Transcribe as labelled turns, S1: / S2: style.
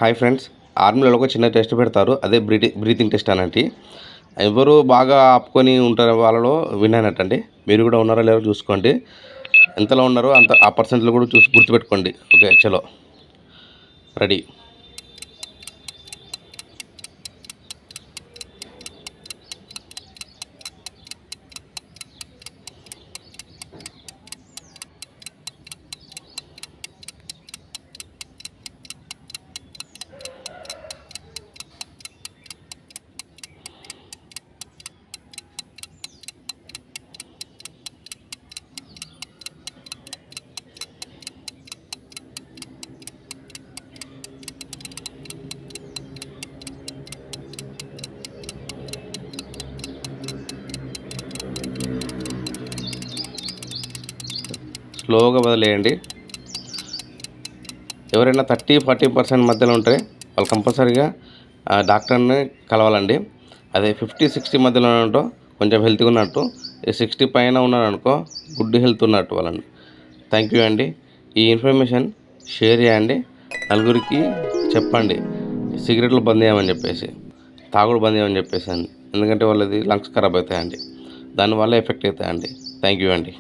S1: Hi friends, ఆర్మీలో ఒక చిన్న టెస్ట్ పెడతారు. అదే బ్రీతింగ్ టెస్ట్ అనండి. ఎవరు బాగా ఆపుకొని ఉంటారో వాళ్ళలో విన్నానటండి. మీరు కూడా ఉన్నారో లేదో చూసుకోండి. ఎంతలో ఉన్నారో అంత ఆ పర్సెంట్లో కూడా చూసి గుర్తుపెట్టుకోండి. ఓకే, చలో రెడీ. స్లోగా వదిలేయండి. ఎవరైనా 30-40% మధ్యలో ఉంటే వాళ్ళు కంపల్సరీగా డాక్టర్ని కలవాలండి. అదే 50-60 మధ్యలో ఉన్నట్టు కొంచెం హెల్త్గా ఉన్నట్టు, 60 పైన ఉన్నారనుకో గుడ్ హెల్త్ ఉన్నట్టు వాళ్ళని. థ్యాంక్ యూ అండి. ఈ ఇన్ఫర్మేషన్ షేర్ చేయండి, నలుగురికి చెప్పండి. సిగరెట్లు బంద్ చేయమని చెప్పేసి, తాగుడు బంద్ చేయమని చెప్పేసి అండి. ఎందుకంటే వాళ్ళది లంగ్స్ ఖరాబ్ అవుతాయండి, దానివల్ల ఎఫెక్ట్ అవుతాయండి. థ్యాంక్ యూ అండి.